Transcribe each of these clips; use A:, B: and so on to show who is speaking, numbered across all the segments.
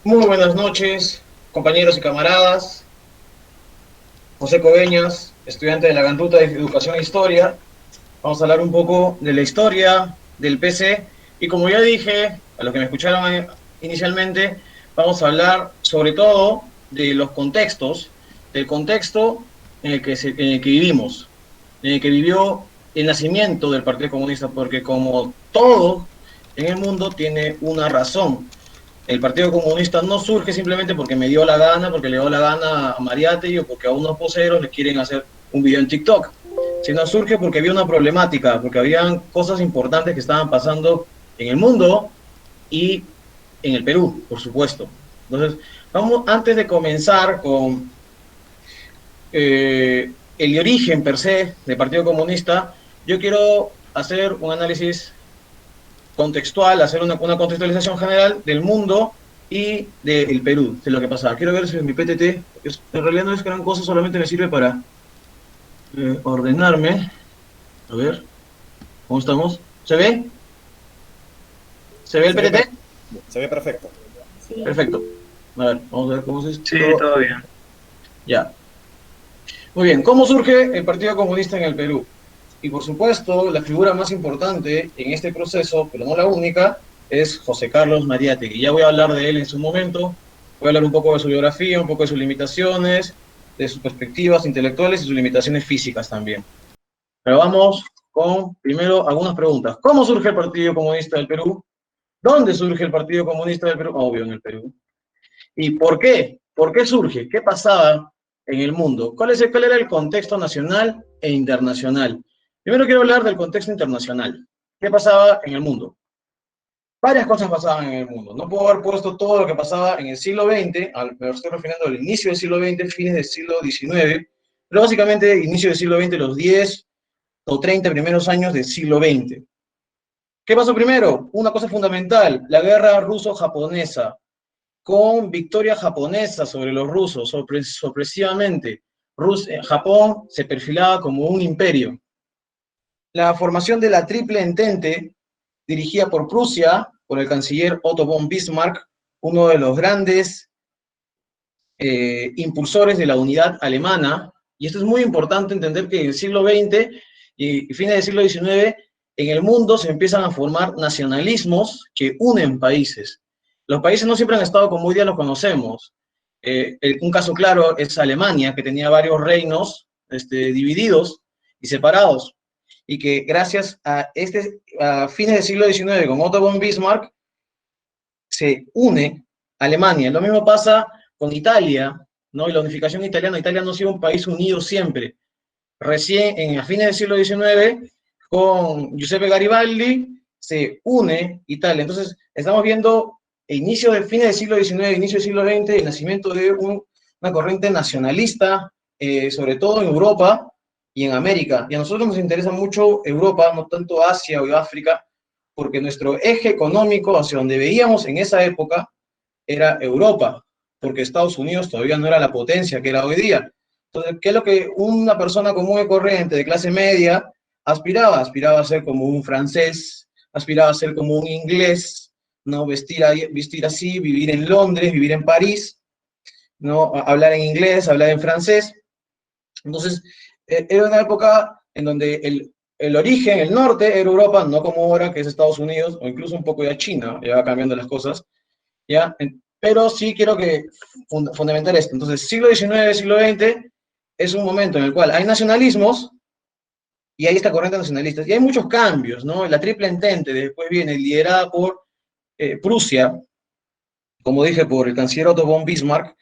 A: Muy buenas noches, compañeros y camaradas. José Coveñas, estudiante de la Gantuta de Educación e Historia. Vamos a hablar un poco de la historia del PC y como ya dije, a los que me escucharon inicialmente, vamos a hablar sobre todo de los contextos, del contexto en el que vivimos, en el que vivió el nacimiento del Partido Comunista, porque como todo en el mundo tiene una razón. El Partido Comunista no surge simplemente porque me dio la gana, porque le dio la gana a Mariátegui o porque a unos poseros le quieren hacer un video en TikTok, sino surge porque había una problemática, porque habían cosas importantes que estaban pasando en el mundo y en el Perú, por supuesto. Entonces, vamos, antes de comenzar con el origen per se del Partido Comunista, yo quiero hacer un análisis contextual, hacer una contextualización general del mundo y del Perú, de lo que pasaba. Quiero ver si mi PTT, en realidad no es gran cosa, solamente me sirve para ordenarme. A ver, ¿cómo estamos? ¿Se ve? ¿Se ve el
B: Se ve,
A: PTT?
B: se ve perfecto.
A: Perfecto. A ver, vamos a ver cómo es
C: Sí,
A: esto.
C: todo bien.
A: Ya. Muy bien, ¿cómo surge el Partido Comunista en el Perú? Y por supuesto, la figura más importante en este proceso, pero no la única, es José Carlos Mariátegui. Ya voy a hablar de él en su momento, voy a hablar un poco de su biografía, un poco de sus limitaciones, de sus perspectivas intelectuales y sus limitaciones físicas también. Pero vamos con, primero, algunas preguntas. ¿Cómo surge el Partido Comunista del Perú? ¿Dónde surge el Partido Comunista del Perú? Obvio, en el Perú. ¿Y por qué? ¿Por qué surge? ¿Qué pasaba en el mundo? ¿Cuál era el contexto nacional e internacional? Primero quiero hablar del contexto internacional. ¿Qué pasaba en el mundo? Varias cosas pasaban en el mundo. No puedo haber puesto todo lo que pasaba en el siglo XX, me estoy refiriendo al inicio del siglo XX, fines del siglo XIX, pero básicamente inicio del siglo XX, los 10 o 30 primeros años del siglo XX. ¿Qué pasó primero? Una cosa fundamental, la guerra ruso-japonesa, con victoria japonesa sobre los rusos, sorpresivamente. Japón se perfilaba como un imperio. La formación de la Triple Entente, dirigida por Prusia, por el canciller Otto von Bismarck, uno de los grandes impulsores de la unidad alemana, y esto es muy importante entender que en el siglo XX y fines del siglo XIX, en el mundo se empiezan a formar nacionalismos que unen países. Los países no siempre han estado como hoy día los conocemos. Un caso claro es Alemania, que tenía varios reinos divididos y separados, y que gracias a fines del siglo XIX con Otto von Bismarck se une Alemania. Lo mismo pasa con Italia, ¿no? Y la unificación italiana. Italia no ha sido un país unido siempre. Recién a fines del siglo XIX, con Giuseppe Garibaldi, se une Italia. Entonces, estamos viendo inicio del fines del siglo XIX, inicio del siglo XX, el nacimiento de una corriente nacionalista, sobre todo en Europa y en América. Y a nosotros nos interesa mucho Europa, no tanto Asia o África, porque nuestro eje económico hacia donde veíamos en esa época era Europa, porque Estados Unidos todavía no era la potencia que era hoy día. Entonces, ¿qué es lo que una persona común y corriente de clase media aspiraba? Aspiraba a ser como un francés, aspiraba a ser como un inglés, ¿no? Vestir así, vivir en Londres, vivir en París, ¿no? Hablar en inglés, hablar en francés. Entonces, era una época en donde el origen, el norte, era Europa, no como ahora, que es Estados Unidos, o incluso un poco ya China, ya va cambiando las cosas, ¿ya? Pero sí quiero que fundamentar esto. Entonces, siglo XIX, siglo XX es un momento en el cual hay nacionalismos y hay esta corriente nacionalista. Y hay muchos cambios, ¿no? La Triple Entente después viene liderada por Prusia, como dije, por el canciller Otto von Bismarck,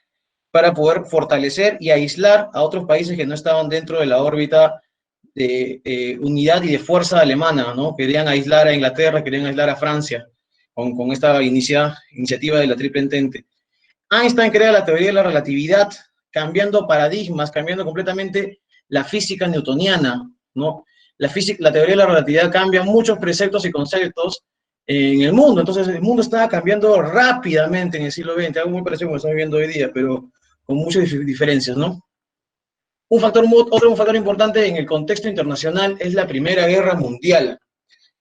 A: para poder fortalecer y aislar a otros países que no estaban dentro de la órbita de unidad y de fuerza alemana, ¿no? Querían aislar a Inglaterra, querían aislar a Francia con esta iniciativa de la Triple Entente. Einstein crea la teoría de la relatividad, cambiando paradigmas, cambiando completamente la física newtoniana, ¿no? La teoría de la relatividad cambia muchos preceptos y conceptos en el mundo. Entonces, el mundo estaba cambiando rápidamente en el siglo XX, algo muy parecido a lo que estamos viviendo hoy día, pero con muchas diferencias, ¿no? Un factor importante en el contexto internacional es la Primera Guerra Mundial.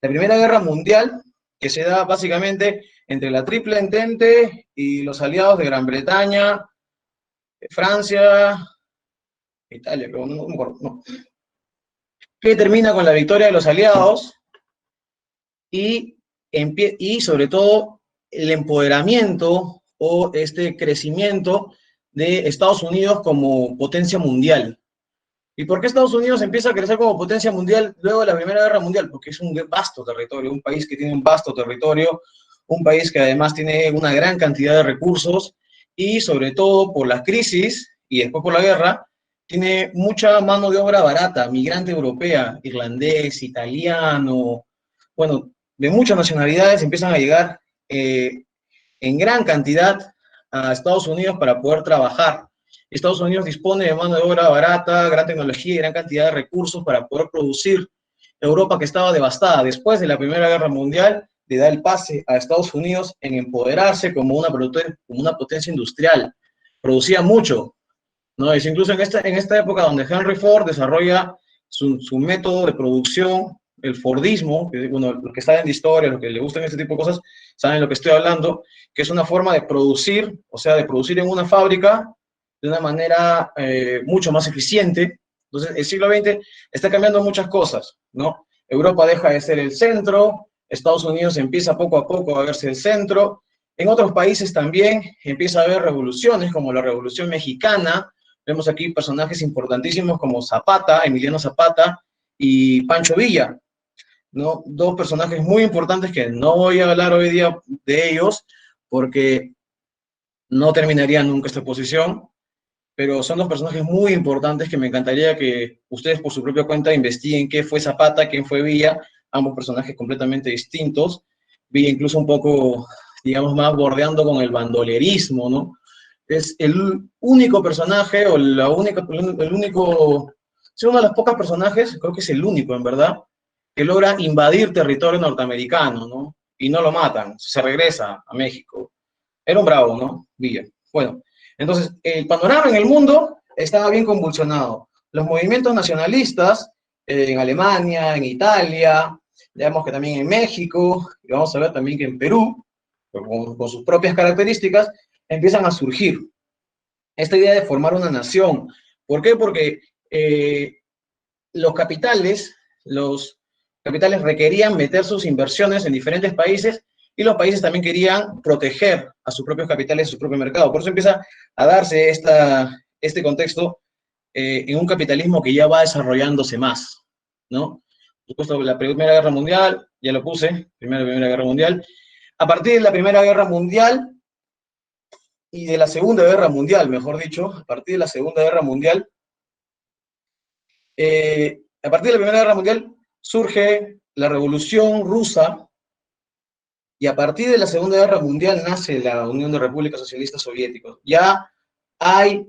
A: La Primera Guerra Mundial, que se da básicamente entre la Triple Entente y los aliados de Gran Bretaña, Francia, Italia, pero no me acuerdo, no. Que termina con la victoria de los aliados y, y sobre todo el empoderamiento o este crecimiento de Estados Unidos como potencia mundial. ¿Y por qué Estados Unidos empieza a crecer como potencia mundial luego de la Primera Guerra Mundial? Porque es un vasto territorio, un país que tiene un vasto territorio, un país que además tiene una gran cantidad de recursos y sobre todo por la crisis y después por la guerra, tiene mucha mano de obra barata, migrante europea, irlandés, italiano, bueno, de muchas nacionalidades empiezan a llegar en gran cantidad a Estados Unidos para poder trabajar. Estados Unidos dispone de mano de obra barata, gran tecnología y gran cantidad de recursos para poder producir. Europa, que estaba devastada después de la Primera Guerra Mundial, le da el pase a Estados Unidos en empoderarse como una potencia industrial. Producía mucho, ¿no? Es incluso en esta época donde Henry Ford desarrolla su método de producción, el Fordismo, que, bueno, los que saben de historia, los que les gustan este tipo de cosas, saben de lo que estoy hablando, que es una forma de producir, o sea, de producir en una fábrica de una manera mucho más eficiente. Entonces, el siglo XX está cambiando muchas cosas, ¿no? Europa deja de ser el centro, Estados Unidos empieza poco a poco a verse el centro, en otros países también empieza a haber revoluciones, como la Revolución Mexicana. Vemos aquí personajes importantísimos como Zapata, Emiliano Zapata y Pancho Villa, ¿no? Dos personajes muy importantes que no voy a hablar hoy día de ellos porque no terminaría nunca esta exposición, pero son dos personajes muy importantes que me encantaría que ustedes por su propia cuenta investiguen qué fue Zapata, quién fue Villa, ambos personajes completamente distintos. Villa incluso un poco, digamos, más bordeando con el bandolerismo, ¿no? Es el único personaje, o el único, es uno de los pocos personajes, creo que es el único en verdad, que logra invadir territorio norteamericano, ¿no? Y no lo matan, se regresa a México. Era un bravo, ¿no? Villa. Bueno, entonces, el panorama en el mundo estaba bien convulsionado. Los movimientos nacionalistas en Alemania, en Italia, digamos que también en México, y vamos a ver también que en Perú, con sus propias características, empiezan a surgir. Esta idea de formar una nación. ¿Por qué? Porque los capitales requerían meter sus inversiones en diferentes países y los países también querían proteger a sus propios capitales, a su propio mercado. Por eso empieza a darse este contexto en un capitalismo que ya va desarrollándose más, ¿no? Por supuesto, la Primera Guerra Mundial, ya lo puse, Primera Guerra Mundial. A partir de la Primera Guerra Mundial y de la Segunda Guerra Mundial, mejor dicho, a partir de la Segunda Guerra Mundial, a partir de la Primera Guerra Mundial surge la Revolución Rusa y a partir de la Segunda Guerra Mundial nace la Unión de Repúblicas Socialistas Soviéticas. Ya hay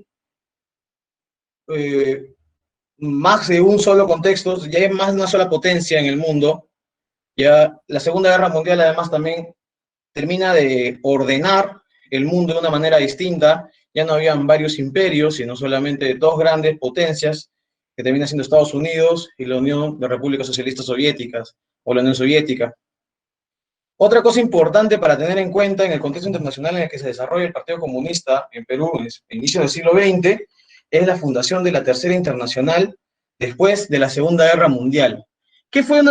A: más de un solo contexto, ya hay más de una sola potencia en el mundo. Ya la Segunda Guerra Mundial además también termina de ordenar el mundo de una manera distinta. Ya no habían varios imperios, sino solamente dos grandes potencias, que termina siendo Estados Unidos y la Unión de Repúblicas Socialistas Soviéticas, o la Unión Soviética. Otra cosa importante para tener en cuenta en el contexto internacional en el que se desarrolla el Partido Comunista en Perú en el inicio del siglo XX es la fundación de la Tercera Internacional después de la Segunda Guerra Mundial. ¿Qué fue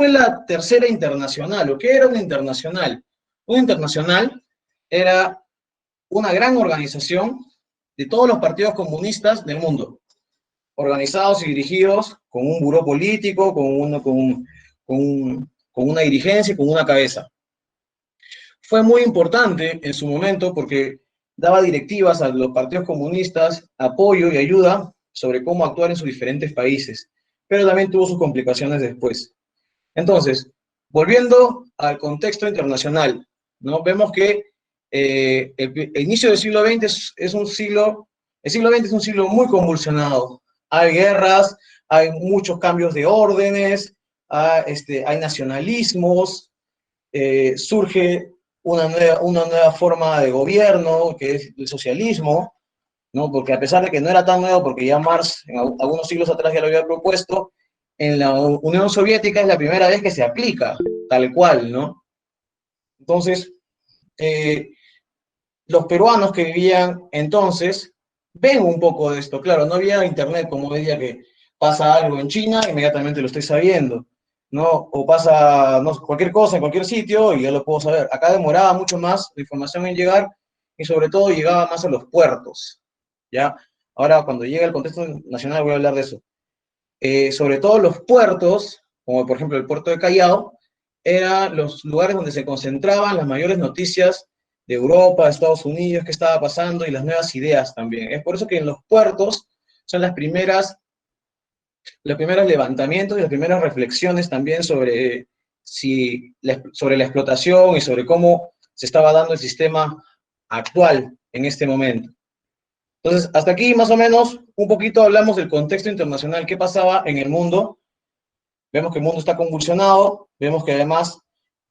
A: la Tercera Internacional o qué era una internacional? Una internacional era una gran organización de todos los partidos comunistas del mundo, organizados y dirigidos con un buró político, con una dirigencia y con una cabeza. Fue muy importante en su momento porque daba directivas a los partidos comunistas, apoyo y ayuda sobre cómo actuar en sus diferentes países, pero también tuvo sus complicaciones después. Entonces, volviendo al contexto internacional, ¿no? Vemos que el inicio del siglo XX el siglo XX es un siglo muy convulsionado. Hay guerras, hay muchos cambios de órdenes, hay nacionalismos, surge una nueva forma de gobierno, que es el socialismo, ¿no? Porque a pesar de que no era tan nuevo, porque ya Marx en algunos siglos atrás ya lo había propuesto, en la Unión Soviética es la primera vez que se aplica, tal cual, ¿no? Entonces, eh, los peruanos que vivían entonces ven un poco de esto. Claro, no había internet como hoy día que pasa algo en China, inmediatamente lo estoy sabiendo, ¿no? O pasa no, cualquier cosa en cualquier sitio y ya lo puedo saber. Acá demoraba mucho más la información en llegar y sobre todo llegaba más a los puertos, ¿ya? Ahora, cuando llega el contexto nacional voy a hablar de eso. Sobre todo los puertos, como por ejemplo el puerto de Callao, eran los lugares donde se concentraban las mayores noticias de Europa, de Estados Unidos, qué estaba pasando y las nuevas ideas también. Es por eso que en los puertos son los primeros levantamientos y las primeras reflexiones también sobre, sobre la explotación y sobre cómo se estaba dando el sistema actual en este momento. Entonces, hasta aquí más o menos un poquito hablamos del contexto internacional, qué pasaba en el mundo. Vemos que el mundo está convulsionado, vemos que además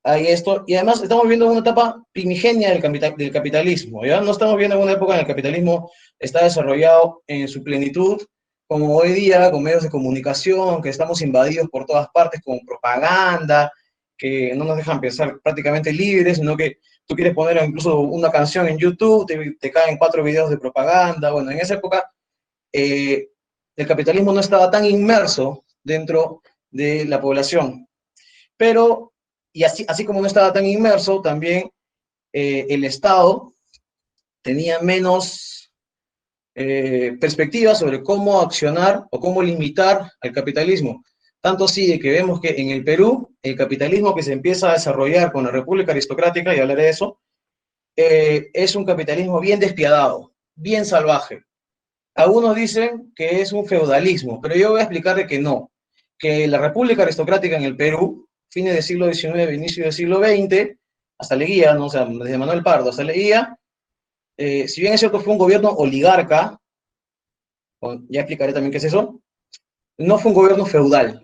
A: hay esto, y además estamos viendo una etapa primigenia del capitalismo, ¿ya? No estamos viendo una época en la que el capitalismo está desarrollado en su plenitud, como hoy día, con medios de comunicación, que estamos invadidos por todas partes con propaganda, que no nos dejan pensar prácticamente libres, sino que tú quieres poner incluso una canción en YouTube, te caen 4 videos de propaganda. Bueno, en esa época eh, el capitalismo no estaba tan inmerso dentro de la población. Pero, y así como no estaba tan inmerso, también el Estado tenía menos perspectiva sobre cómo accionar o cómo limitar al capitalismo. Tanto así de que vemos que en el Perú, el capitalismo que se empieza a desarrollar con la República Aristocrática, y hablaré de eso, es un capitalismo bien despiadado, bien salvaje. Algunos dicen que es un feudalismo, pero yo voy a explicar de que no, que la República Aristocrática en el Perú, fines del siglo XIX, inicio del siglo XX, hasta Leguía, ¿no? O sea, desde Manuel Pardo hasta Leguía, si bien es cierto fue un gobierno oligarca, ya explicaré también qué es eso, no fue un gobierno feudal.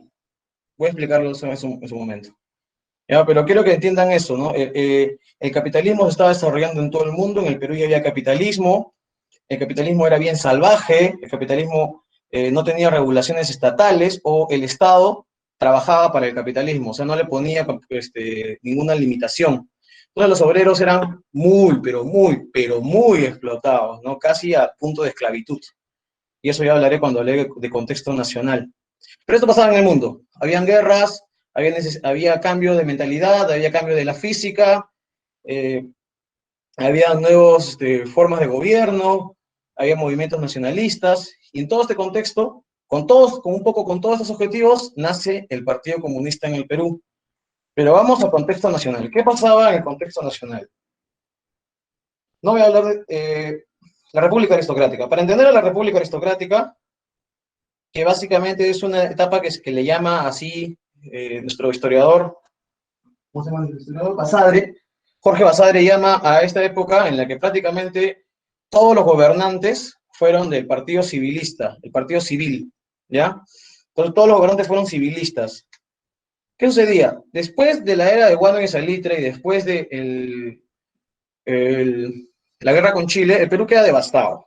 A: Voy a explicarlo eso en su momento. ¿Ya? Pero quiero que entiendan eso, ¿no? El capitalismo se estaba desarrollando en todo el mundo, en el Perú ya había capitalismo, el capitalismo era bien salvaje, el capitalismo no tenía regulaciones estatales o el Estado trabajaba para el capitalismo, o sea, no le ponía ninguna limitación. Entonces los obreros eran muy, pero muy explotados, ¿no? Casi a punto de esclavitud. Y eso ya hablaré cuando hable de contexto nacional. Pero esto pasaba en el mundo. Habían guerras, había cambio de mentalidad, había cambio de la física, eh, había nuevas formas de gobierno, había movimientos nacionalistas, y en todo este contexto, con todos estos objetivos, nace el Partido Comunista en el Perú. Pero vamos al contexto nacional. ¿Qué pasaba en el contexto nacional? No voy a hablar de la República Aristocrática. Para entender a la República Aristocrática, que básicamente es una etapa que le llama así nuestro historiador, ¿cómo se llama? El historiador Basadre, Jorge Basadre llama a esta época en la que prácticamente todos los gobernantes fueron del partido civilista, el partido civil, ¿ya? Entonces todos los gobernantes fueron civilistas. ¿Qué sucedía? Después de la era de Guano y Salitre y después de la guerra con Chile, el Perú queda devastado.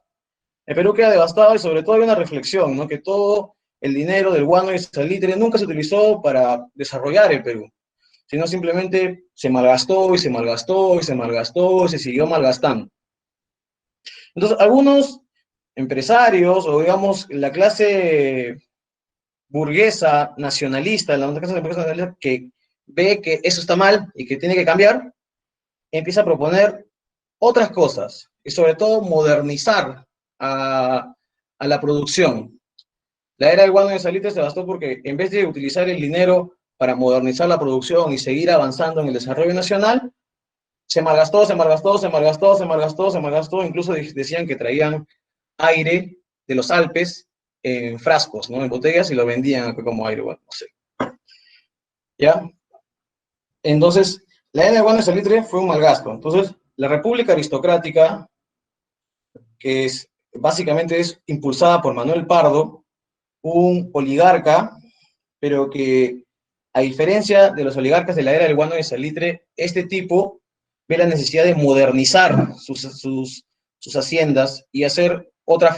A: El Perú queda devastado y sobre todo hay una reflexión, ¿no? Que todo el dinero del Guano y Salitre nunca se utilizó para desarrollar el Perú, sino simplemente se malgastó y se malgastó y se malgastó y se siguió malgastando. Entonces, algunos empresarios o digamos la clase burguesa nacionalista, la clase burguesa nacionalista que ve que eso está mal y que tiene que cambiar, empieza a proponer otras cosas y sobre todo modernizar a la producción. La era del guano de Salitre se bastó porque en vez de utilizar el dinero para modernizar la producción y seguir avanzando en el desarrollo nacional, se malgastó, se malgastó, se malgastó, se malgastó, se malgastó, incluso decían que traían aire de los Alpes en frascos, ¿no? En botellas y lo vendían como aire, bueno, no sé. ¿Ya? Entonces, la era del guano de Salitre fue un malgasto. Entonces, la República Aristocrática, que es básicamente es impulsada por Manuel Pardo, un oligarca, pero que a diferencia de los oligarcas de la era del guano de Salitre, este tipo ve la necesidad de modernizar sus haciendas y hacer otra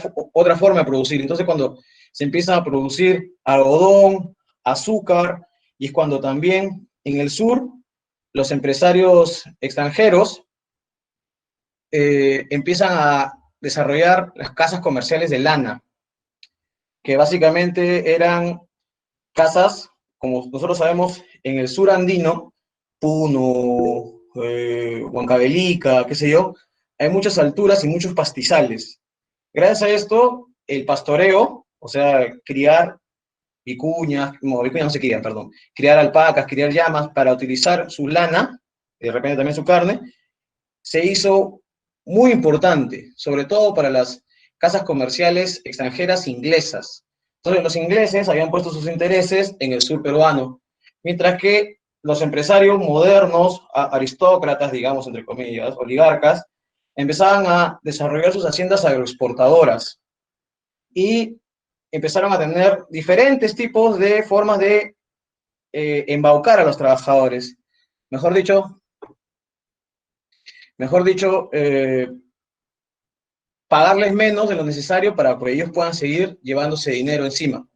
A: forma de producir. Entonces, cuando se empieza a producir algodón, azúcar, y es cuando también en el sur los empresarios extranjeros empiezan a desarrollar las casas comerciales de lana, que básicamente eran casas, como nosotros sabemos, en el sur andino, Puno, Huancavelica, qué sé yo, hay muchas alturas y muchos pastizales. Gracias a esto, el pastoreo, o sea, criar vicuñas no se crían, perdón, criar alpacas, criar llamas para utilizar su lana, y de repente también su carne, se hizo muy importante, sobre todo para las casas comerciales extranjeras inglesas. Entonces los ingleses habían puesto sus intereses en el sur peruano, mientras que los empresarios modernos, aristócratas, digamos, entre comillas, oligarcas, empezaban a desarrollar sus haciendas agroexportadoras y empezaron a tener diferentes tipos de formas de embaucar a los trabajadores. Mejor dicho, mejor dicho, pagarles menos de lo necesario para que ellos puedan seguir llevándose dinero encima.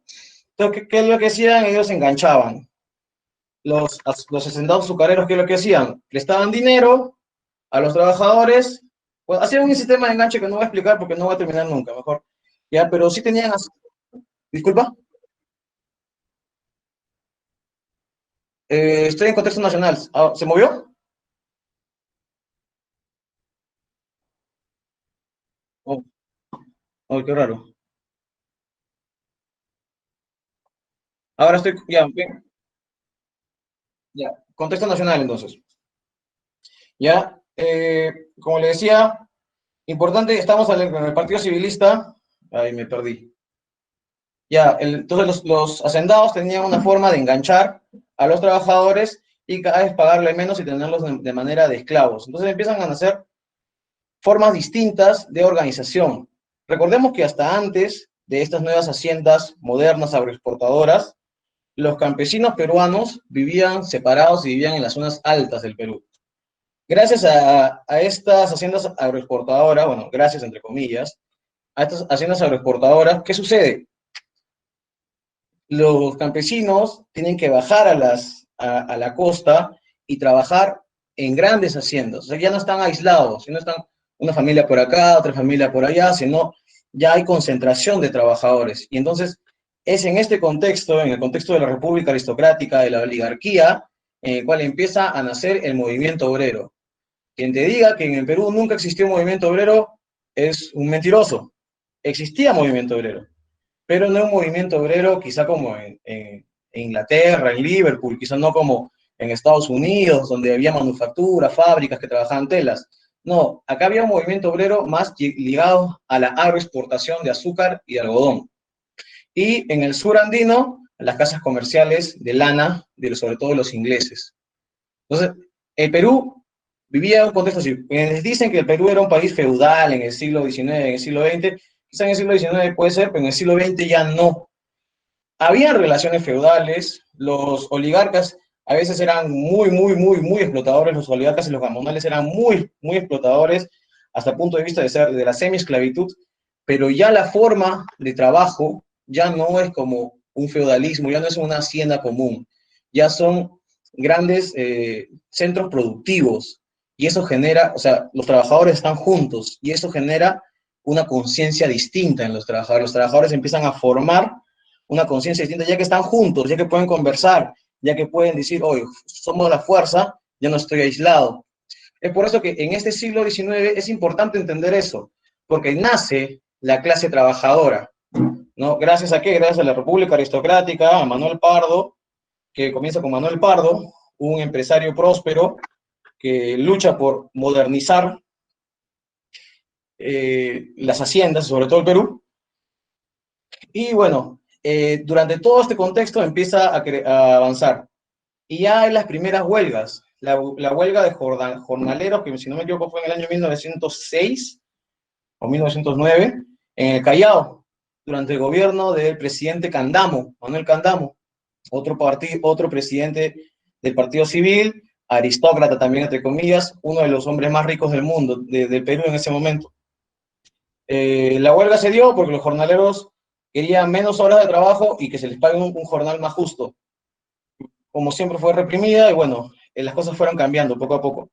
A: Entonces, ¿qué es lo que hacían? Ellos se enganchaban. Los hacendados azucareros, ¿qué es lo que hacían? Prestaban dinero a los trabajadores, pues, hacían un sistema de enganche que no voy a explicar porque no va a terminar nunca, mejor. Ya, pero sí tenían, disculpa, estoy en contexto nacional. Ah, ¿se movió? Oh, oh, qué raro. Ahora estoy, ya, bien, ya, contexto nacional entonces. Ya, como le decía, importante, estamos en el Partido Civilista. Ahí me perdí. Ya, entonces los hacendados tenían una forma de enganchar a los trabajadores y cada vez pagarle menos y tenerlos de manera de esclavos. Entonces empiezan a nacer formas distintas de organización. Recordemos que hasta antes de estas nuevas haciendas modernas agroexportadoras, los campesinos peruanos vivían separados y vivían en las zonas altas del Perú. Gracias a estas haciendas agroexportadoras, bueno, gracias entre comillas, a estas haciendas agroexportadoras, ¿qué sucede? Los campesinos tienen que bajar a la costa y trabajar en grandes haciendas. O sea, ya no están aislados, sino están una familia por acá, otra familia por allá, sino ya hay concentración de trabajadores. Y entonces es en este contexto, en el contexto de la República Aristocrática, de la oligarquía, en el cual empieza a nacer el movimiento obrero. Quien te diga que en el Perú nunca existió un movimiento obrero es un mentiroso. Existía movimiento obrero, pero no un movimiento obrero quizá como en Inglaterra, en Liverpool, quizá no como en Estados Unidos, donde había manufacturas, fábricas que trabajaban telas. No, acá había un movimiento obrero más ligado a la agroexportación de azúcar y de algodón. Y en el sur andino, las casas comerciales de lana, sobre todo los ingleses. Entonces, el Perú vivía un contexto así. Les dicen que el Perú era un país feudal en el siglo XIX, en el siglo XX. Quizá en el siglo XIX puede ser, pero en el siglo XX ya no. Había relaciones feudales, los oligarcas a veces eran muy explotadores, los oligarcas y los gamonales eran muy explotadores hasta el punto de vista de ser de la semi-esclavitud, pero ya la forma de trabajo ya no es como un feudalismo, ya no es una hacienda común, ya son grandes centros productivos y eso genera, o sea, los trabajadores están juntos y eso genera una conciencia distinta en los trabajadores empiezan a formar una conciencia distinta, ya que están juntos, ya que pueden conversar, ya que pueden decir, oye, somos la fuerza, ya no estoy aislado. Es por eso que en este siglo XIX es importante entender eso, porque nace la clase trabajadora, ¿no? ¿Gracias a qué? Gracias a la República Aristocrática, a Manuel Pardo, que comienza con Manuel Pardo, un empresario próspero que lucha por modernizar las haciendas, sobre todo el Perú, y bueno, durante todo este contexto empieza a avanzar. Y ya hay las primeras huelgas. La huelga de jornaleros, que si no me equivoco fue en el año 1906 o 1909, en el Callao, durante el gobierno del presidente Candamo, Manuel Candamo, otro presidente del Partido Civil, aristócrata también, entre comillas, uno de los hombres más ricos del mundo, de Perú en ese momento. La huelga se dio porque los jornaleros querían menos horas de trabajo y que se les pague un jornal más justo. Como siempre fue reprimida y bueno, las cosas fueron cambiando poco a poco.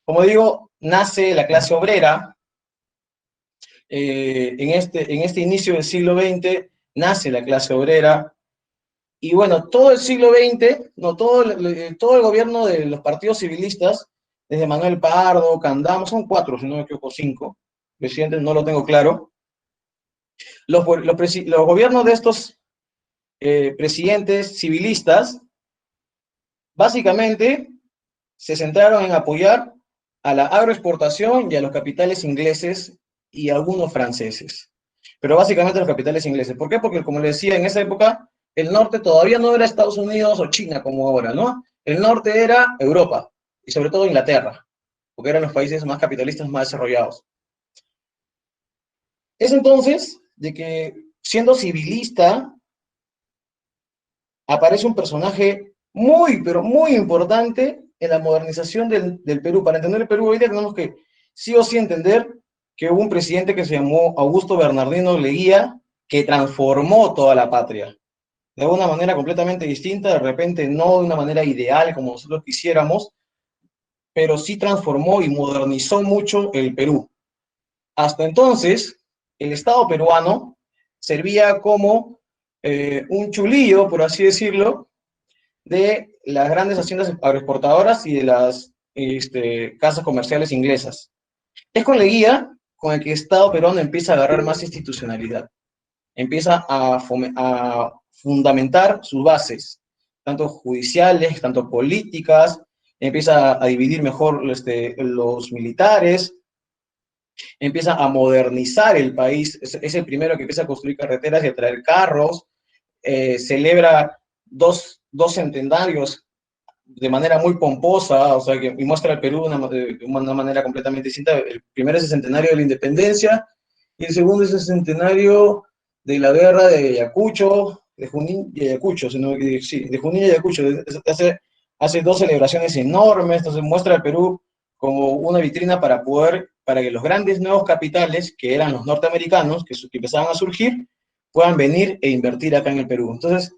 A: Como digo, nace la clase obrera, en este inicio del siglo XX nace la clase obrera, y bueno, todo el siglo XX, no, todo el gobierno de los partidos civilistas, desde Manuel Pardo, Candamo, son cuatro, si no me equivoco, cinco presidentes, no lo tengo claro. Los gobiernos de estos presidentes civilistas, básicamente, se centraron en apoyar a la agroexportación y a los capitales ingleses y algunos franceses. Pero básicamente los capitales ingleses. ¿Por qué? Porque, como les decía, en esa época el norte todavía no era Estados Unidos o China como ahora, ¿no? El norte era Europa y sobre todo Inglaterra, porque eran los países más capitalistas, más desarrollados. Es entonces de que, siendo civilista, aparece un personaje muy, pero muy importante en la modernización del Perú. Para entender el Perú hoy día tenemos que sí o sí entender que hubo un presidente que se llamó Augusto Bernardino Leguía, que transformó toda la patria. De una manera completamente distinta, de repente no de una manera ideal como nosotros quisiéramos, pero sí transformó y modernizó mucho el Perú. Hasta entonces, el Estado peruano servía como un chulillo, por así decirlo, de las grandes haciendas agroexportadoras y de las casas comerciales inglesas. Es con Leguía con el que el Estado peruano empieza a agarrar más institucionalidad, empieza a fundamentar sus bases, tanto judiciales, tanto políticas, empieza a dividir mejor los militares, empieza a modernizar el país, es el primero que empieza a construir carreteras y a traer carros, celebra dos centenarios de manera muy pomposa, o sea, y muestra al Perú de una manera completamente distinta. El primero es el centenario de la independencia, y el segundo es el centenario de la guerra de Ayacucho, de Junín y Ayacucho, sino sí, de Junín y Ayacucho. Hace dos celebraciones enormes, entonces muestra al Perú como una vitrina para que los grandes nuevos capitales, que eran los norteamericanos, que empezaban a surgir, puedan venir e invertir acá en el Perú. Entonces,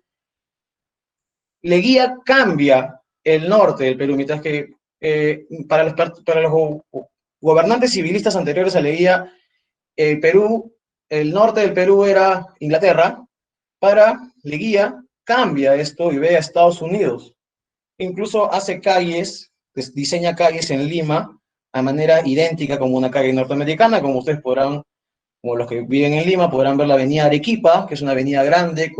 A: Leguía cambia el norte del Perú, mientras que para los gobernantes civilistas anteriores a Leguía, el norte del Perú era Inglaterra. Para Leguía cambia esto y ve a Estados Unidos. Incluso hace calles, diseña calles en Lima a manera idéntica como una calle norteamericana, como ustedes podrán, como los que viven en Lima, podrán ver la avenida Arequipa, que es una avenida grande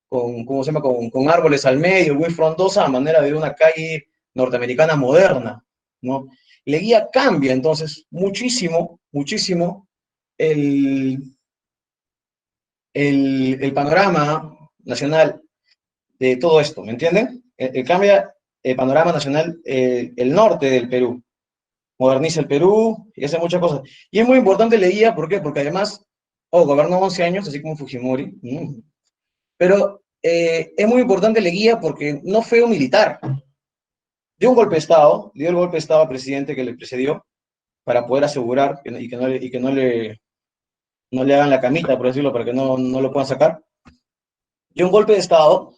A: ¿cómo se llama? Con árboles al medio, muy frondosa, a manera de una calle norteamericana moderna, ¿no? Leguía cambia entonces muchísimo, muchísimo el, el panorama nacional de todo esto, ¿me entienden? Cambia el panorama nacional, el norte del Perú, moderniza el Perú y hace muchas cosas. Y es muy importante Leguía, ¿por qué? Porque además, gobernó 11 años, así como Fujimori, pero es muy importante Leguía porque no fue un militar. Dio un golpe de Estado, dio el golpe de Estado al presidente que le precedió para poder asegurar y que no le hagan la camita, por decirlo, para que no lo puedan sacar. Dio un golpe de Estado,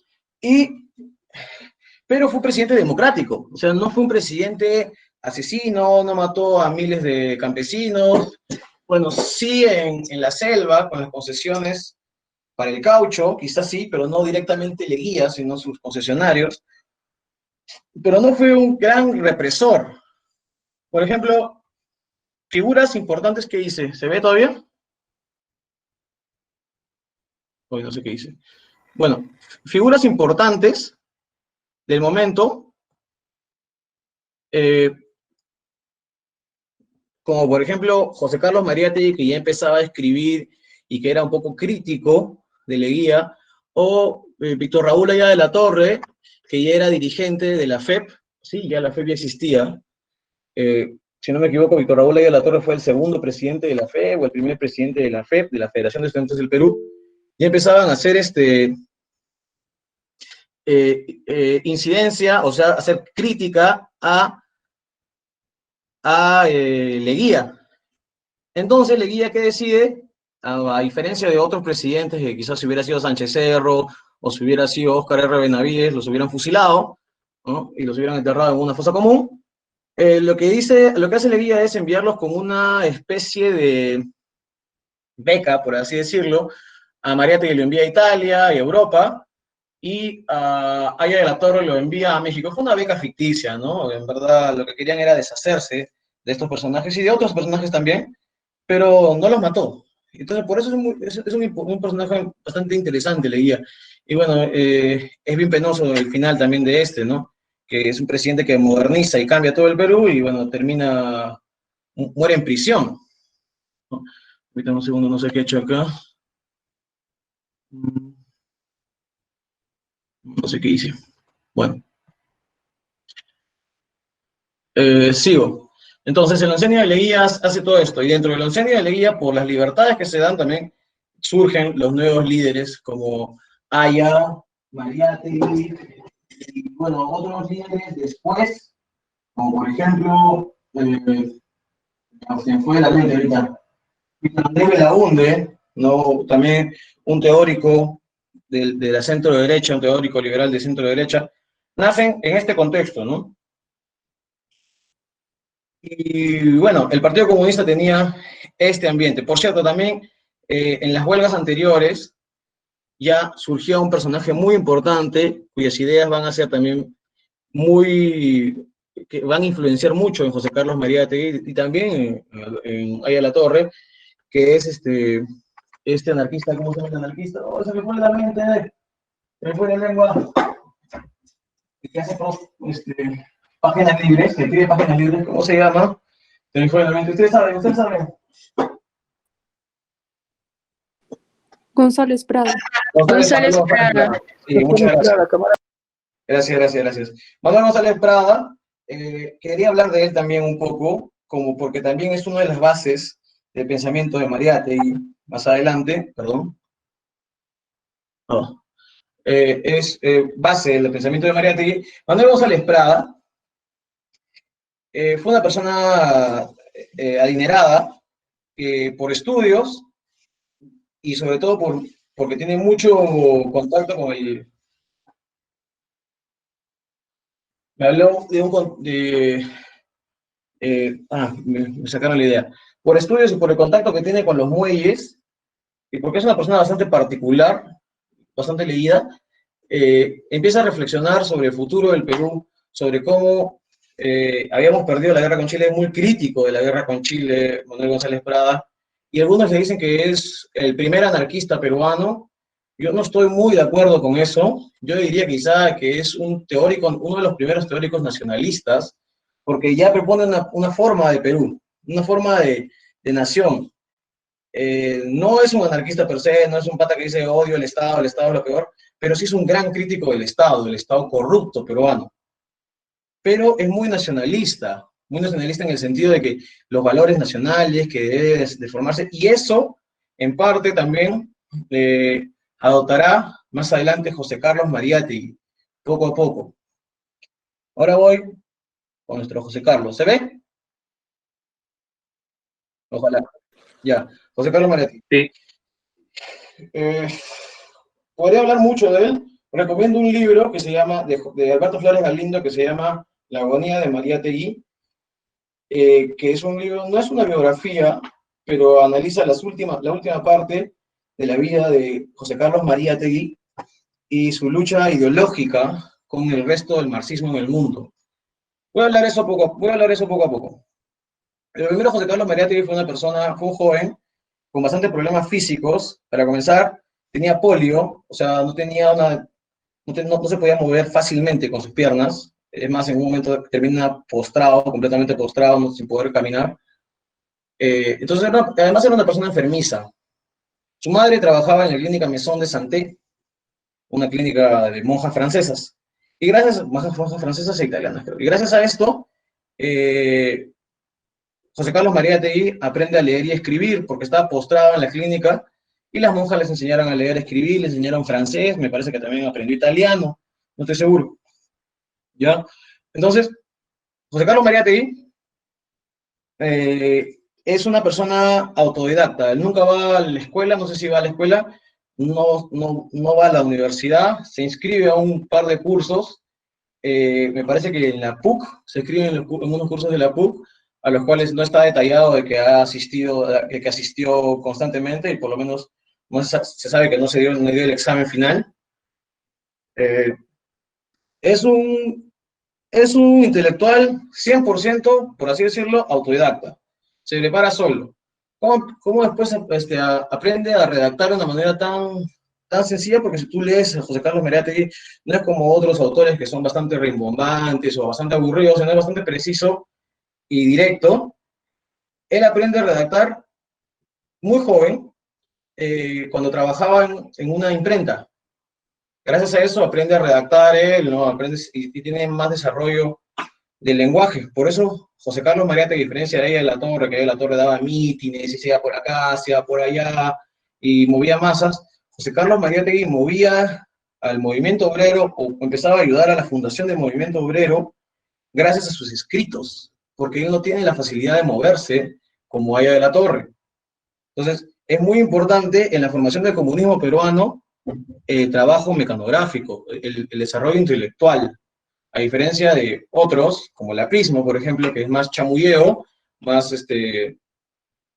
A: pero fue un presidente democrático. O sea, no fue un presidente asesino, no mató a miles de campesinos. Bueno, sí en la selva, con las concesiones para el caucho, quizás sí, pero no directamente Leguía, sino sus concesionarios. Pero no fue un gran represor. Por ejemplo, figuras importantes que hice. ¿Se ve todavía? Hoy no sé qué hice. Bueno, figuras importantes del momento, eh, como por ejemplo José Carlos Mariátegui, que ya empezaba a escribir y que era un poco crítico de Leguía, o Víctor Raúl Allá de la Torre, que ya era dirigente de la FEP, sí, ya la FEP ya existía. Si no me equivoco, Víctor Raúl Allá de la Torre fue el segundo presidente de la FEP, o el primer presidente de la FEP, de la Federación de Estudiantes del Perú. Ya empezaban a hacer incidencia, o sea, hacer crítica a Leguía. Entonces Leguía, ¿qué decide? A diferencia de otros presidentes, que quizás si hubiera sido Sánchez Cerro o si hubiera sido Óscar R. Benavides, los hubieran fusilado, ¿no? Y los hubieran enterrado en una fosa común. Lo que hace Leguía es enviarlos con una especie de beca, por así decirlo, a Mariátegui lo envía a Italia y Europa, y a Aya de la Torre lo envía a México. Fue una beca ficticia, ¿no? En verdad, lo que querían era deshacerse de estos personajes y de otros personajes también, pero no los mató. Entonces, por eso es un personaje bastante interesante, Leguía. Y bueno, es bien penoso el final también de este, ¿no? Que es un presidente que moderniza y cambia todo el Perú y bueno, muere en prisión, ¿no? Ahorita un segundo, no sé qué he hecho acá. No sé qué hice. Bueno, sigo. Entonces, el oncenio de Leguía hace todo esto, y dentro del oncenio de Leguía, por las libertades que se dan, también surgen los nuevos líderes como Aya, Mariátegui, y bueno, otros líderes después, como por ejemplo, se me fue de la mente ahorita, Andrés Belaunde, ¿no? También un teórico de la centro derecha, un teórico liberal de centro derecha, nacen en este contexto, ¿no? Y bueno, el Partido Comunista tenía este ambiente. Por cierto, también en las huelgas anteriores ya surgió un personaje muy importante cuyas ideas van a ser también que van a influenciar mucho en José Carlos Mariátegui y también en Aya La Torre, que es este anarquista, ¿cómo se llama el anarquista? Oh, se me fue la mente, se me fue la lengua, que hace páginas libres, que escribe páginas libres, ¿cómo se llama? Se me fue la mente, ustedes saben.
B: González Prada.
C: González Prada.
A: Sí, muchas gracias. Gracias. Manuel González Prada, quería hablar de él también un poco, como porque también es una de las bases del pensamiento de Mariátegui, más adelante, perdón. No. Es base del pensamiento de Mariátegui. Manuel González Prada fue una persona adinerada por estudios y sobre todo porque tiene mucho contacto con el... Me habló me sacaron la idea. Por estudios y por el contacto que tiene con los muelles, y porque es una persona bastante particular, bastante leída, empieza a reflexionar sobre el futuro del Perú, sobre cómo habíamos perdido la guerra con Chile, es muy crítico de la guerra con Chile, Manuel González Prada, y algunos le dicen que es el primer anarquista peruano. Yo no estoy muy de acuerdo con eso. Yo diría quizá que es un teórico, uno de los primeros teóricos nacionalistas, porque ya propone una forma de Perú, una forma de nación. No es un anarquista per se, no es un pata que dice odio el Estado es lo peor, pero sí es un gran crítico del Estado corrupto peruano. Pero es muy nacionalista en el sentido de que los valores nacionales que debe de formarse, y eso en parte también adoptará más adelante José Carlos Mariátegui, poco a poco. Ahora voy con nuestro José Carlos. ¿Se ve? Ojalá. Ya, José Carlos Mariátegui.
C: Sí.
A: Podría hablar mucho de él. Recomiendo un libro que se llama, de Alberto Flores Galindo, que se llama La agonía de Mariátegui, que es un libro, no es una biografía, pero analiza la última parte de la vida de José Carlos Mariátegui y su lucha ideológica con el resto del marxismo en el mundo. Voy a hablar eso poco a poco. El primero, José Carlos Mariátegui fue un joven con bastantes problemas físicos. Para comenzar, tenía polio, o sea, no se podía mover fácilmente con sus piernas. Es más, en un momento termina postrado, completamente postrado, sin poder caminar. Entonces, además era una persona enfermiza. Su madre trabajaba en la clínica Maison de Santé, una clínica de monjas francesas. Y monjas francesas e italianas, creo. Y gracias a esto, José Carlos Mariátegui aprende a leer y escribir, porque estaba postrado en la clínica, y las monjas les enseñaron a leer y escribir, les enseñaron francés, me parece que también aprendió italiano, no estoy seguro. ¿Ya? Entonces, José Carlos Mariátegui es una persona autodidacta. Él nunca va a la escuela, no sé si va a la escuela, no va a la universidad, se inscribe a un par de cursos Me parece que en la PUC, se escribe en unos cursos de la PUC, a los cuales no está detallado de que ha asistido, que asistió constantemente, y por lo menos no se sabe que no dio el examen final. Eh, es un, es un intelectual 100%, por así decirlo, autodidacta. Se prepara solo. ¿Cómo después aprende a redactar de una manera tan sencilla? Porque si tú lees a José Carlos Mariátegui, no es como otros autores que son bastante rimbombantes o bastante aburridos, sino es bastante preciso y directo. Él aprende a redactar muy joven, cuando trabajaba en una imprenta. Gracias a eso aprende a redactar él, ¿no? Aprende y tiene más desarrollo del lenguaje. Por eso José Carlos Mariátegui, a diferencia de ella de la Torre, que ella de la Torre daba mítines, y se iba por acá, se iba por allá, y movía masas, José Carlos Mariátegui movía al movimiento obrero, o empezaba a ayudar a la fundación del movimiento obrero gracias a sus escritos, porque él no tiene la facilidad de moverse como ella de la Torre. Entonces, es muy importante en la formación del comunismo peruano el trabajo mecanográfico, el desarrollo intelectual, a diferencia de otros, como el aprismo, por ejemplo, que es más chamulleo, más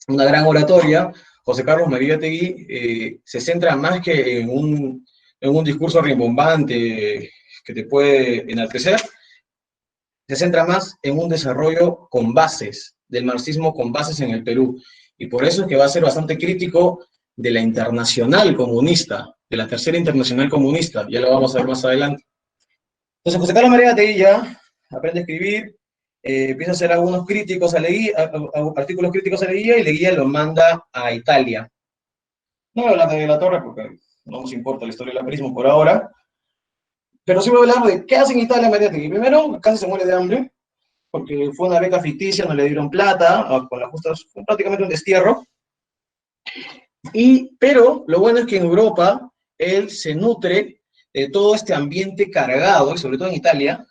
A: una gran oratoria. José Carlos Mariátegui se centra más que en un discurso rimbombante que te puede enaltecer, se centra más en un desarrollo con bases, del marxismo con bases en el Perú. Y por eso es que va a ser bastante crítico de la internacional comunista, de la tercera internacional comunista, ya lo vamos a ver más adelante. Entonces, José Carlos Mariátegui ya aprende a escribir, empieza a hacer algunos críticos artículos críticos a Leguía, y Leguía lo manda a Italia. No voy a hablar de la Torre porque no nos importa la historia del aprismo por ahora, pero sí voy a hablar de qué hace en Italia Mariátegui. Primero, casi se muere de hambre, porque fue una beca ficticia, no le dieron plata, con la justa, fue prácticamente un destierro. Pero lo bueno es que en Europa él se nutre de todo este ambiente cargado, y sobre todo en Italia,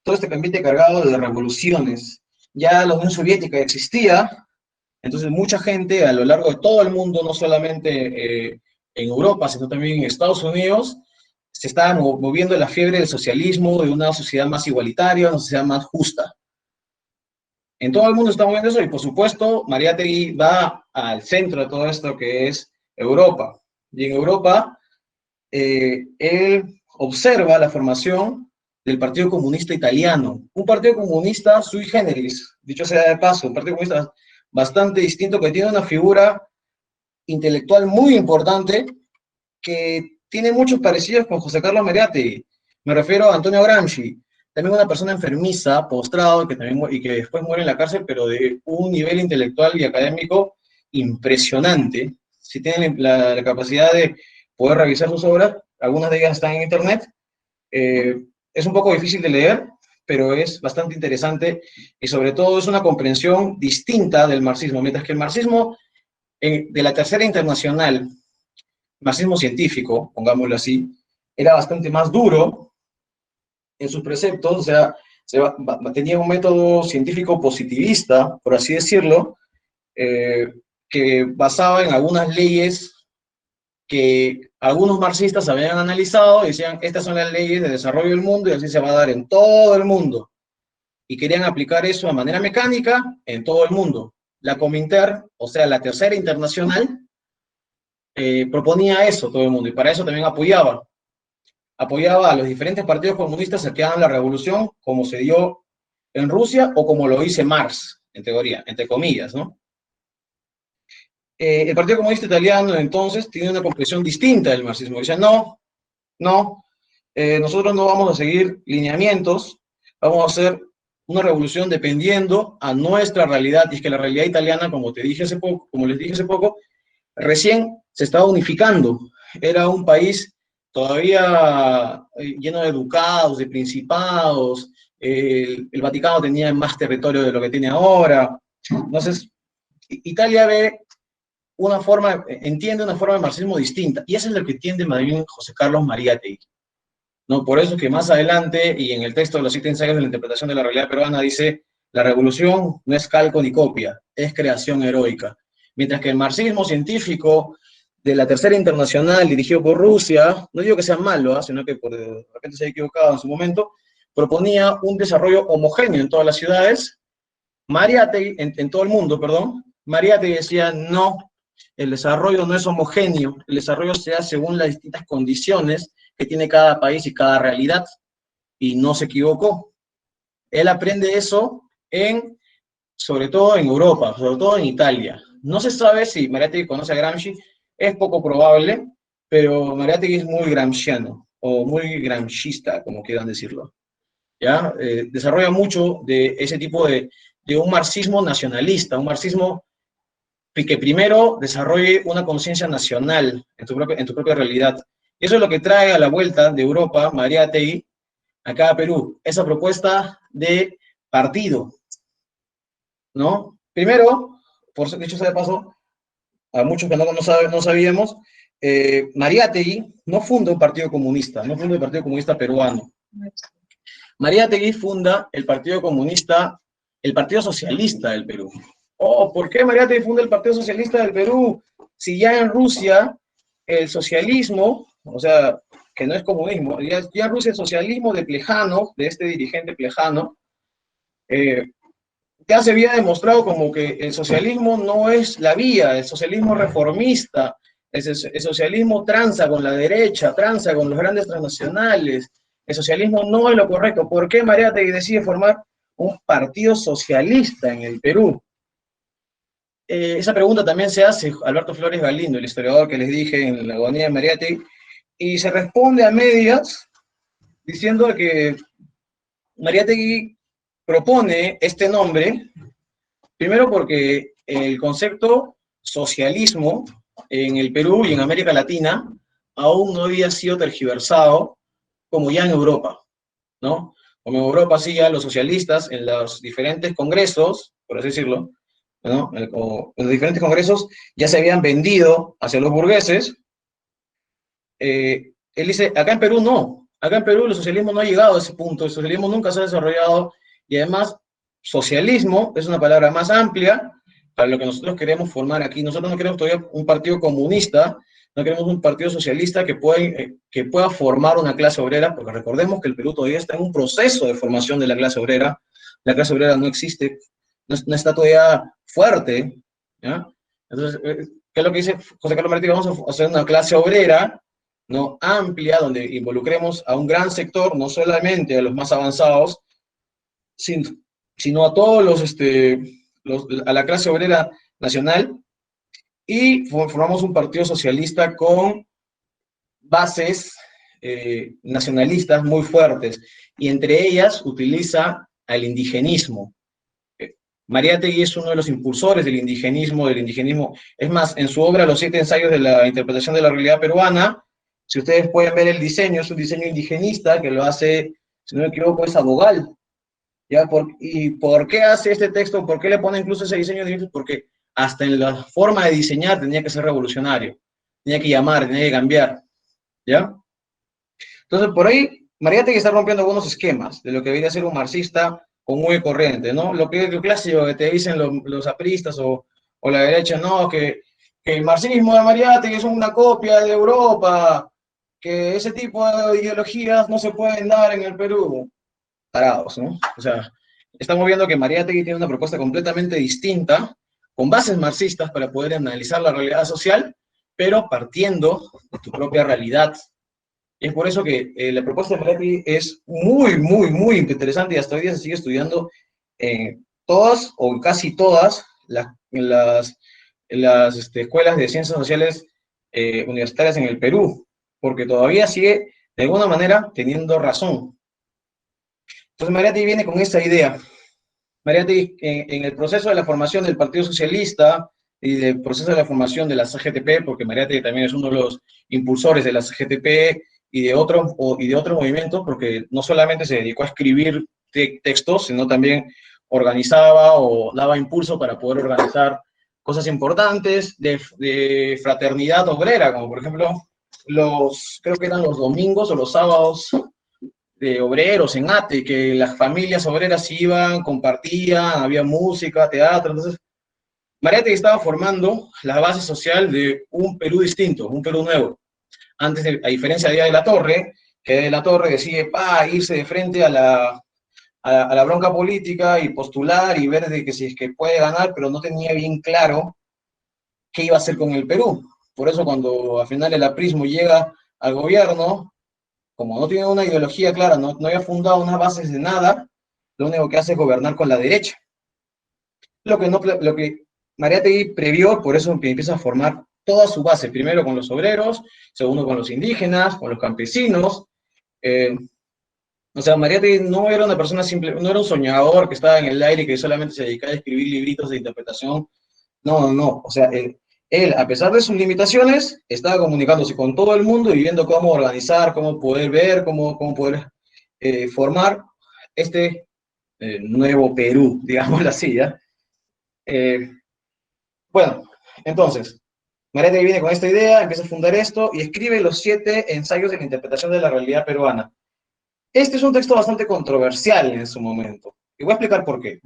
A: todo este ambiente cargado de revoluciones. Ya la Unión Soviética existía, entonces mucha gente a lo largo de todo el mundo, no solamente en Europa, sino también en Estados Unidos, se estaba moviendo la fiebre del socialismo, de una sociedad más igualitaria, una sociedad más justa. En todo el mundo está moviendo eso, y por supuesto Mariátegui va al centro de todo esto, que es Europa. Y en Europa él observa la formación del Partido Comunista Italiano, un partido comunista sui generis, dicho sea de paso, un partido comunista bastante distinto, que tiene una figura intelectual muy importante, que tiene muchos parecidos con José Carlos Mariátegui. Me refiero a Antonio Gramsci, también una persona enfermiza, postrado, y que después muere en la cárcel, pero de un nivel intelectual y académico impresionante. Si tienen la capacidad de poder revisar sus obras, algunas de ellas están en internet. Es un poco difícil de leer, pero es bastante interesante, y sobre todo es una comprensión distinta del marxismo, mientras que el marxismo de la Tercera Internacional, marxismo científico, pongámoslo así, era bastante más duro en sus preceptos, o sea, tenía un método científico positivista, por así decirlo, que basaba en algunas leyes que algunos marxistas habían analizado y decían, estas son las leyes de desarrollo del mundo y así se va a dar en todo el mundo. Y querían aplicar eso de manera mecánica en todo el mundo. La Cominter, o sea, la Tercera Internacional, proponía eso todo el mundo, y para eso también apoyaba a los diferentes partidos comunistas a que hagan la revolución como se dio en Rusia, o como lo dice Marx, en teoría, entre comillas, ¿no? El Partido Comunista Italiano entonces tiene una comprensión distinta del marxismo. Dice, no, nosotros no vamos a seguir lineamientos, vamos a hacer una revolución dependiendo a nuestra realidad. Y es que la realidad italiana, como les dije hace poco, recién se estaba unificando. Era un país todavía lleno de ducados, de principados. El Vaticano tenía más territorio de lo que tiene ahora. Entonces, Italia entiende una forma de marxismo distinta, y eso es lo que entiende más bien José Carlos Mariátegui, ¿no? Por eso es que más adelante, y en el texto de los 7 ensayos de la interpretación de la realidad peruana, dice, la revolución no es calco ni copia, es creación heroica. Mientras que el marxismo científico de la Tercera Internacional, dirigido por Rusia, no digo que sea malo, sino que de repente se ha equivocado en su momento, proponía un desarrollo homogéneo en todas las ciudades. Mariátegui, en todo el mundo, perdón, Mariátegui decía, no, el desarrollo no es homogéneo, el desarrollo se da según las distintas condiciones que tiene cada país y cada realidad, y no se equivocó. Él aprende eso sobre todo en Europa, sobre todo en Italia. No se sabe si Mariátegui conoce a Gramsci, es poco probable, pero Mariátegui es muy gramsciano, o muy gramscista, como quieran decirlo. ¿Ya? Desarrolla mucho de ese tipo de un marxismo nacionalista, un marxismo que primero desarrolle una conciencia nacional en tu propia realidad. Y eso es lo que trae a la vuelta de Europa Mariátegui acá a Perú, esa propuesta de partido, ¿no? Primero, dicho sea de paso, a muchos que no sabíamos, Mariátegui no funda un partido comunista, no funda el Partido Comunista Peruano. Mariátegui funda el Partido Comunista, el Partido Socialista del Perú. Oh, ¿por qué Mariátegui funda el Partido Socialista del Perú? Si ya en Rusia el socialismo, o sea, que no es comunismo, ya en Rusia el socialismo de Plejánov, de este dirigente Plejánov, ya se había demostrado como que el socialismo no es la vía, el socialismo reformista, el socialismo tranza con la derecha, tranza con los grandes transnacionales, el socialismo no es lo correcto. ¿Por qué Mariátegui decide formar un partido socialista en el Perú? Esa pregunta también se hace Alberto Flores Galindo, el historiador que les dije en la agonía de Mariátegui, y se responde a medias diciendo que Mariátegui propone este nombre, primero porque el concepto socialismo en el Perú y en América Latina aún no había sido tergiversado como ya en Europa, ¿no? Como en Europa sí ya los socialistas en los diferentes congresos, por así decirlo, ¿no? En los diferentes congresos ya se habían vendido hacia los burgueses. Él dice, acá en Perú no, acá en Perú el socialismo no ha llegado a ese punto, el socialismo nunca se ha desarrollado, y además socialismo es una palabra más amplia para lo que nosotros queremos formar aquí. Nosotros no queremos todavía un partido comunista, no queremos un partido socialista que pueda formar una clase obrera, porque recordemos que el Perú todavía está en un proceso de formación de la clase obrera no existe, no está todavía fuerte, ¿ya? Entonces, ¿qué es lo que dice José Carlos Martí? Vamos a hacer una clase obrera, ¿no? Amplia, donde involucremos a un gran sector, no solamente a los más avanzados, sino a todos a la clase obrera nacional, y formamos un partido socialista con bases nacionalistas muy fuertes, y entre ellas utiliza al indigenismo. Mariátegui es uno de los impulsores del indigenismo, es más, en su obra Los 7 ensayos de la interpretación de la realidad peruana, si ustedes pueden ver el diseño, es un diseño indigenista que lo hace, si no me equivoco, es Abogal. ¿Ya? ¿Y por qué hace este texto? ¿Por qué le pone incluso ese diseño? Porque hasta en la forma de diseñar tenía que ser revolucionario, tenía que llamar, tenía que cambiar, ¿ya? Entonces, por ahí, Mariátegui está rompiendo algunos esquemas de lo que debería ser un marxista común y corriente, ¿no? Lo clásico que te dicen los apristas o la derecha, no, que el marxismo de Mariátegui es una copia de Europa, que ese tipo de ideologías no se pueden dar en el Perú. Parados, ¿no? O sea, estamos viendo que Mariátegui tiene una propuesta completamente distinta, con bases marxistas para poder analizar la realidad social, pero partiendo de tu propia realidad. Y es por eso que la propuesta de Mariátegui es muy, muy, muy interesante, y hasta hoy día se sigue estudiando en todas o casi todas las escuelas de ciencias sociales universitarias en el Perú, porque todavía sigue, de alguna manera, teniendo razón. Entonces Mariátegui viene con esta idea. Mariátegui, en el proceso de la formación del Partido Socialista y del proceso de la formación de la CGTP, porque Mariátegui también es uno de los impulsores de la CGTP y de otros movimientos, porque no solamente se dedicó a escribir textos, sino también organizaba o daba impulso para poder organizar cosas importantes de fraternidad obrera, como por ejemplo creo que eran los domingos o los sábados de obreros en ATE, que las familias obreras iban, compartían, había música, teatro. Entonces Mariátegui estaba formando la base social de un Perú distinto, un Perú nuevo. Antes, a diferencia de Díaz de la Torre, que de la Torre decide irse de frente a la bronca política y postular y ver de que si es que puede ganar, pero no tenía bien claro qué iba a hacer con el Perú. Por eso cuando al final el aprismo llega al gobierno, como no tiene una ideología clara, no había fundado unas bases de nada, lo único que hace es gobernar con la derecha. Lo que Mariátegui previó, por eso empieza a formar toda su base, primero con los obreros, segundo con los indígenas, con los campesinos. O sea, Mariátegui no era una persona simple, no era un soñador que estaba en el aire y que solamente se dedicaba a escribir libritos de interpretación. No. O sea, él, a pesar de sus limitaciones, estaba comunicándose con todo el mundo y viendo cómo organizar, cómo poder ver, cómo poder formar este nuevo Perú, digámoslo así, ¿ya? Bueno, entonces, Mariátegui viene con esta idea, empieza a fundar esto y escribe los 7 ensayos de la interpretación de la realidad peruana. Este es un texto bastante controversial en su momento. Y voy a explicar por qué.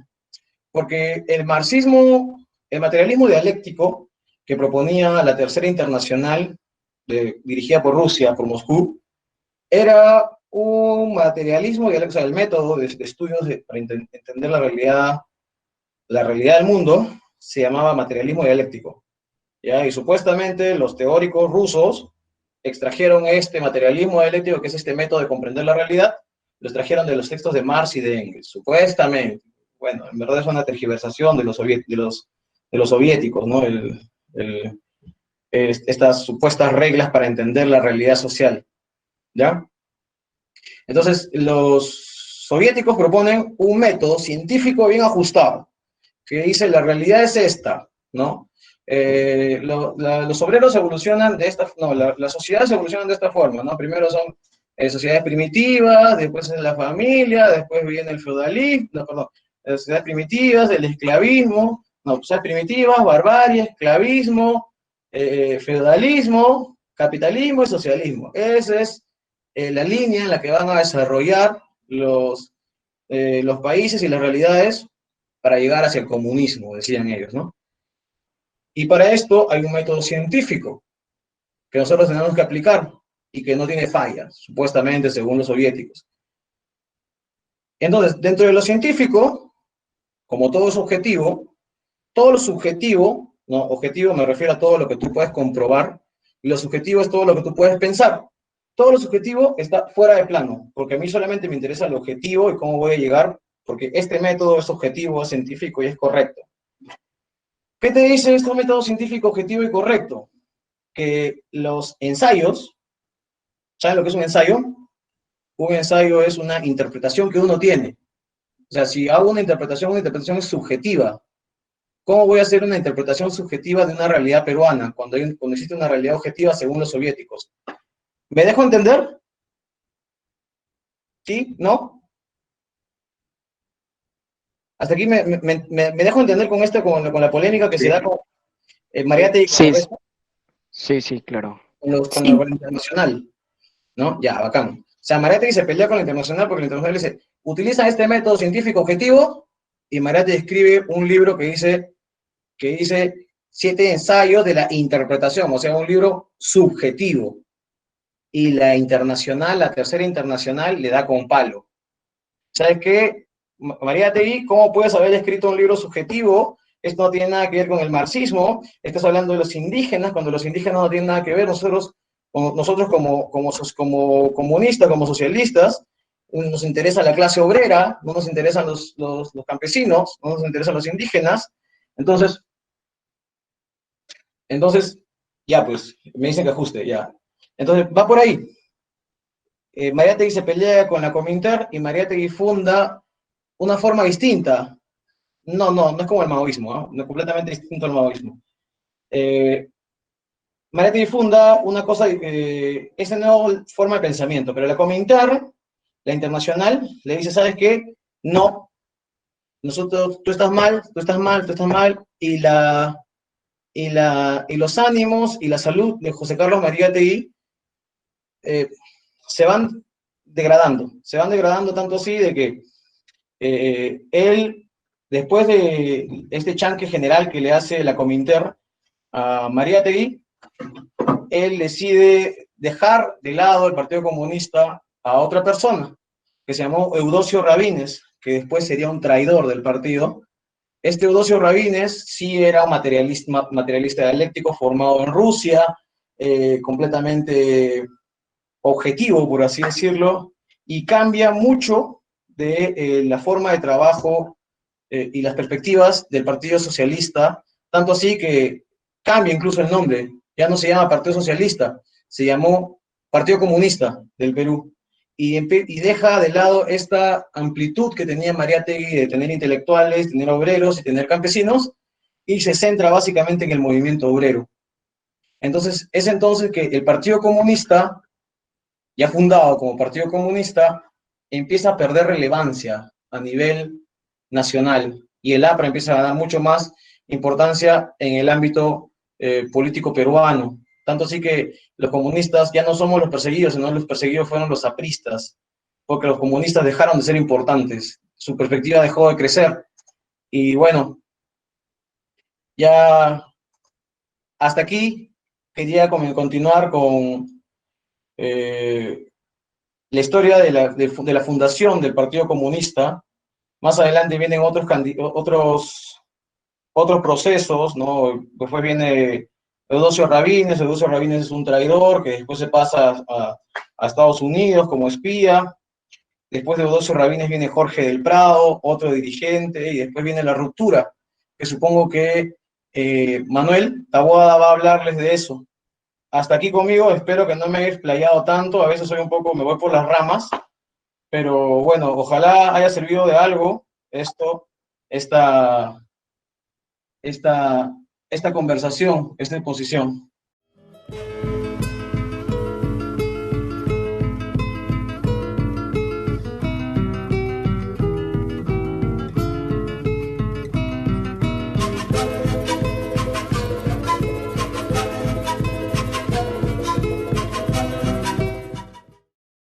A: Porque el marxismo, el materialismo dialéctico que proponía la Tercera Internacional, dirigida por Rusia, por Moscú, era un materialismo dialéctico, o sea, el método de estudios para entender la realidad del mundo, se llamaba materialismo dialéctico. ¿Ya? Y supuestamente los teóricos rusos extrajeron este materialismo dialéctico, que es este método de comprender la realidad, lo extrajeron de los textos de Marx y de Engels, supuestamente. Bueno, en verdad es una tergiversación de los soviéticos, ¿no? Estas supuestas reglas para entender la realidad social, ¿ya? Entonces, los soviéticos proponen un método científico bien ajustado, que dice la realidad es esta, ¿no? Los obreros evolucionan de esta, no, las sociedades evolucionan de esta forma, ¿no? Primero son sociedades primitivas, después es la familia, después viene el feudalismo, no, perdón, las sociedades primitivas, el esclavismo, no, sociedades primitivas, barbarie, esclavismo, feudalismo, capitalismo y socialismo. Esa es la línea en la que van a desarrollar los países y las realidades para llegar hacia el comunismo, decían ellos, ¿no? Y para esto hay un método científico que nosotros tenemos que aplicar y que no tiene fallas, supuestamente, según los soviéticos. Entonces, dentro de lo científico, como todo es objetivo, todo lo subjetivo, ¿no? Objetivo me refiero a todo lo que tú puedes comprobar, y lo subjetivo es todo lo que tú puedes pensar. Todo lo subjetivo está fuera de plano, porque a mí solamente me interesa el objetivo y cómo voy a llegar, porque este método es objetivo, es científico y es correcto. ¿Qué te dice este método científico objetivo y correcto? Que los ensayos, ¿saben lo que es un ensayo? Un ensayo es una interpretación que uno tiene. O sea, si hago una interpretación es subjetiva. ¿Cómo voy a hacer una interpretación subjetiva de una realidad peruana cuando existe una realidad objetiva según los soviéticos? ¿Me dejo entender? ¿Sí? ¿No? Hasta aquí me dejo entender con esto, con la polémica que se
B: Sí,
A: da con Mariátegui y con
B: sí,
A: el resto,
B: sí, claro.
A: con la internacional, ¿no? Ya, bacán. O sea, Mariátegui se pelea con la internacional porque la internacional dice, utiliza este método científico objetivo, y Mariátegui escribe un libro que dice 7 ensayos de la interpretación, o sea, un libro subjetivo. Y la internacional, la Tercera Internacional, le da con palo. ¿Sabes qué? Mariátegui, ¿cómo puedes haber escrito un libro subjetivo? Esto no tiene nada que ver con el marxismo, estás hablando de los indígenas, cuando los indígenas no tienen nada que ver, nosotros como comunistas, como socialistas, nos interesa la clase obrera, no nos interesan los campesinos, no nos interesan los indígenas, entonces, ya pues, me dicen que ajuste, ya. Entonces, va por ahí. Mariátegui se pelea con la Cominter y Mariátegui funda una forma distinta. No es como el maoísmo, ¿no? No, completamente distinto al maoísmo. Mariátegui funda una cosa, esa nueva forma de pensamiento, pero la Cominter, la internacional, le dice, ¿sabes qué? No, tú estás mal, y los ánimos y la salud de José Carlos Mariátegui se van degradando tanto así de que él, después de este chanque general que le hace la Cominter a Mariátegui, él decide dejar de lado el Partido Comunista a otra persona que se llamó Eudosio Rabines, que después sería un traidor del partido. Este Eudosio Rabines sí era un materialista dialéctico formado en Rusia, completamente objetivo, por así decirlo, y cambia mucho de la forma de trabajo y las perspectivas del Partido Socialista, tanto así que cambia incluso el nombre, ya no se llama Partido Socialista, se llamó Partido Comunista del Perú, y deja de lado esta amplitud que tenía Mariátegui de tener intelectuales, tener obreros y tener campesinos, y se centra básicamente en el movimiento obrero. Entonces, es entonces que el Partido Comunista, ya fundado como Partido Comunista, empieza a perder relevancia a nivel nacional y el APRA empieza a ganar mucho más importancia en el ámbito político peruano. Tanto así que los comunistas ya no somos los perseguidos, sino los perseguidos fueron los apristas, porque los comunistas dejaron de ser importantes, su perspectiva dejó de crecer. Y bueno, ya hasta aquí quería continuar con la historia de la fundación del Partido Comunista. Más adelante vienen otros procesos, ¿no? Después viene Eudosio Rabines. Eudosio Rabines es un traidor que después se pasa a Estados Unidos como espía. Después de Eudosio Rabines viene Jorge del Prado, otro dirigente, y después viene la ruptura, que supongo que Manuel Taboada va a hablarles de eso. Hasta aquí conmigo, espero que no me haya explayado tanto, a veces me voy por las ramas, pero bueno, ojalá haya servido de algo esta, esta conversación, esta exposición.